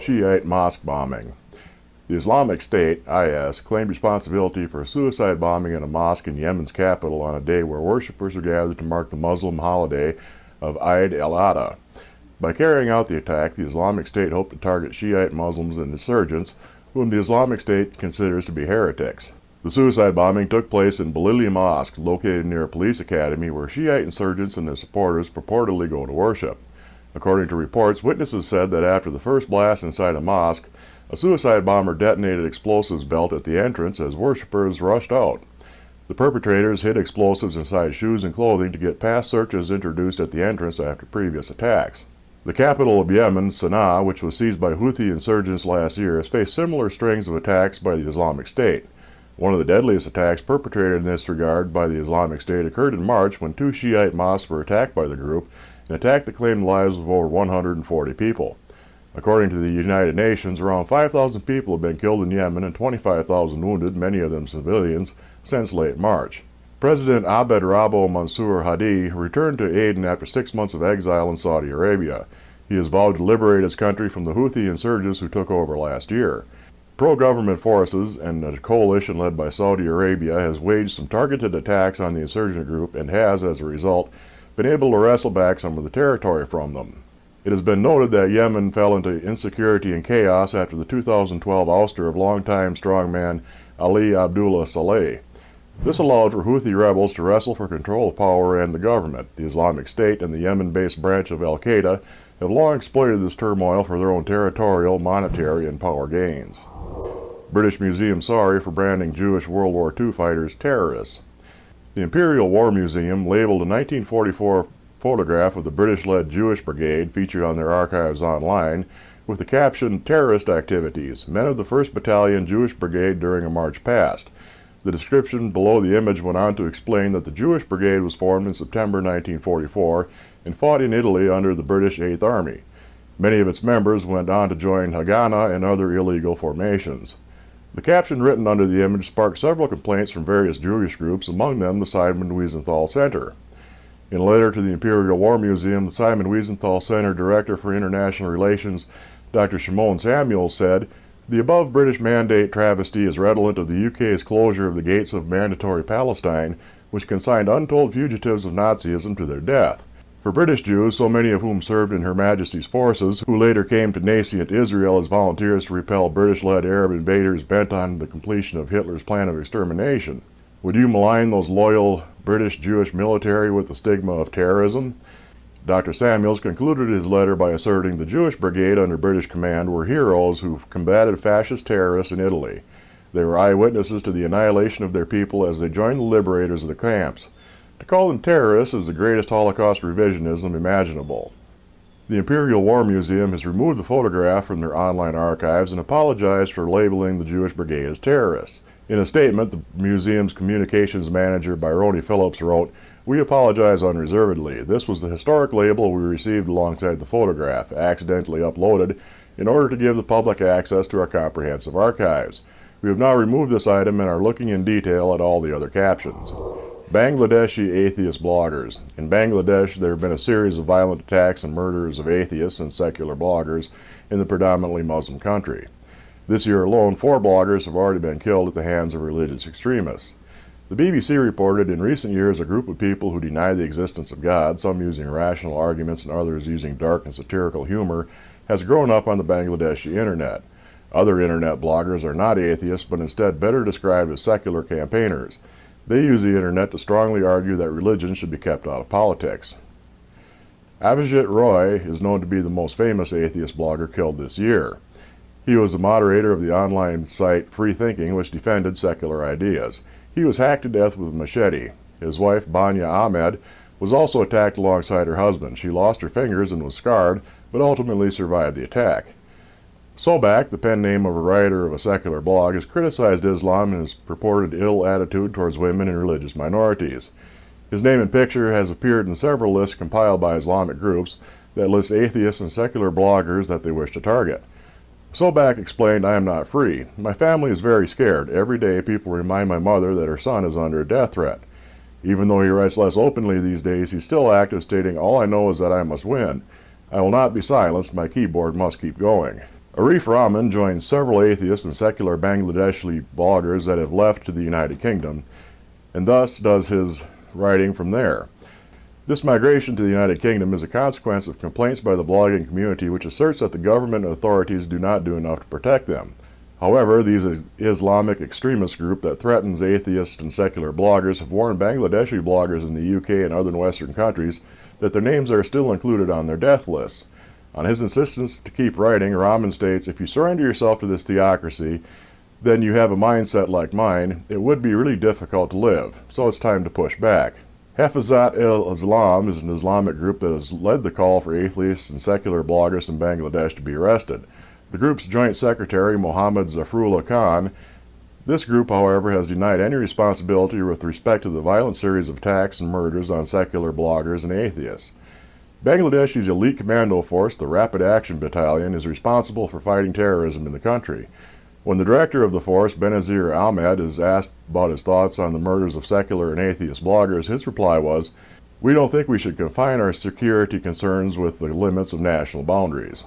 Shiite mosque bombing. The Islamic State, IS, claimed responsibility for a suicide bombing in a mosque in Yemen's capital on a day where worshippers were gathered to mark the Muslim holiday of Eid al-Adha. By carrying out the attack, the Islamic State hoped to target Shiite Muslims and insurgents, whom the Islamic State considers to be heretics. The suicide bombing took place in Balili Mosque, located near a police academy where Shiite insurgents and their supporters purportedly go to worship. According to reports, witnesses said that after the first blast inside a mosque, a suicide bomber detonated explosives belt at the entrance as worshippers rushed out. The perpetrators hid explosives inside shoes and clothing to get past searches introduced at the entrance after previous attacks. The capital of Yemen, Sana'a, which was seized by Houthi insurgents last year, has faced similar strings of attacks by the Islamic State. One of the deadliest attacks perpetrated in this regard by the Islamic State occurred in March when 2 Shiite mosques were attacked by the group, an attack that claimed the lives of over 140 people. According to the United Nations, around 5,000 people have been killed in Yemen and 25,000 wounded, many of them civilians, since late March. President Abed Rabo Mansour Hadi returned to Aden after 6 months of exile in Saudi Arabia. He has vowed to liberate his country from the Houthi insurgents who took over last year. Pro-government forces and a coalition led by Saudi Arabia has waged some targeted attacks on the insurgent group and has, as a result, been able to wrestle back some of the territory from them. It has been noted that Yemen fell into insecurity and chaos after the 2012 ouster of longtime strongman Ali Abdullah Saleh. This allowed for Houthi rebels to wrestle for control of power and the government. The Islamic State and the Yemen-based branch of al-Qaeda have long exploited this turmoil for their own territorial, monetary, and power gains. British Museum sorry for branding Jewish World War II fighters terrorists. The Imperial War Museum labeled a 1944 photograph of the British-led Jewish Brigade featured on their archives online with the caption, "Terrorist Activities, Men of the 1st Battalion Jewish Brigade during a March Past." The description below the image went on to explain that the Jewish Brigade was formed in September 1944 and fought in Italy under the British 8th Army. Many of its members went on to join Haganah and other illegal formations. The caption written under the image sparked several complaints from various Jewish groups, among them the Simon Wiesenthal Center. In a letter to the Imperial War Museum, the Simon Wiesenthal Center Director for International Relations, Dr. Shimon Samuels, said, "The above British mandate travesty is redolent of the UK's closure of the gates of mandatory Palestine, which consigned untold fugitives of Nazism to their death. For British Jews, so many of whom served in Her Majesty's forces, who later came to nascent Israel as volunteers to repel British-led Arab invaders bent on the completion of Hitler's plan of extermination. Would you malign those loyal British Jewish military with the stigma of terrorism?" Dr. Samuels concluded his letter by asserting the Jewish Brigade under British command were heroes who combated fascist terrorists in Italy. They were eyewitnesses to the annihilation of their people as they joined the liberators of the camps. To call them terrorists is the greatest Holocaust revisionism imaginable. The Imperial War Museum has removed the photograph from their online archives and apologized for labeling the Jewish Brigade as terrorists. In a statement, the museum's communications manager, Byrone Phillips, wrote, "We apologize unreservedly. This was the historic label we received alongside the photograph, accidentally uploaded, in order to give the public access to our comprehensive archives. We have now removed this item and are looking in detail at all the other captions." Bangladeshi atheist bloggers. In Bangladesh, there have been a series of violent attacks and murders of atheists and secular bloggers in the predominantly Muslim country. This year alone, 4 bloggers have already been killed at the hands of religious extremists. The BBC reported in recent years a group of people who deny the existence of God, some using rational arguments and others using dark and satirical humor, has grown up on the Bangladeshi internet. Other internet bloggers are not atheists, but instead better described as secular campaigners. They use the internet to strongly argue that religion should be kept out of politics. Avijit Roy is known to be the most famous atheist blogger killed this year. He was the moderator of the online site Free Thinking, which defended secular ideas. He was hacked to death with a machete. His wife, Banya Ahmed, was also attacked alongside her husband. She lost her fingers and was scarred, but ultimately survived the attack. Sobak, the pen name of a writer of a secular blog, has criticized Islam and his purported ill attitude towards women and religious minorities. His name and picture has appeared in several lists compiled by Islamic groups that list atheists and secular bloggers that they wish to target. Sobak explained, "I am not free. My family is very scared. Every day people remind my mother that her son is under a death threat. Even though he writes less openly these days, he's still active, stating, 'All I know is that I must win. I will not be silenced. My keyboard must keep going.'" Arif Rahman joins several atheist and secular Bangladeshi bloggers that have left to the United Kingdom, and thus does his writing from there. This migration to the United Kingdom is a consequence of complaints by the blogging community, which asserts that the government and authorities do not do enough to protect them. However, these Islamic extremist group that threatens atheist and secular bloggers have warned Bangladeshi bloggers in the UK and other Western countries that their names are still included on their death lists. On his insistence to keep writing, Rahman states, "If you surrender yourself to this theocracy, then you have a mindset like mine. It would be really difficult to live, so it's time to push back." Hafizat al-Islam is an Islamic group that has led the call for atheists and secular bloggers in Bangladesh to be arrested. The group's joint secretary, Mohammed Zafrullah Khan. This group, however, has denied any responsibility with respect to the violent series of attacks and murders on secular bloggers and atheists. Bangladesh's elite commando force, the Rapid Action Battalion, is responsible for fighting terrorism in the country. When the director of the force, Benazir Ahmed, is asked about his thoughts on the murders of secular and atheist bloggers, his reply was, "We don't think we should confine our security concerns with the limits of national boundaries."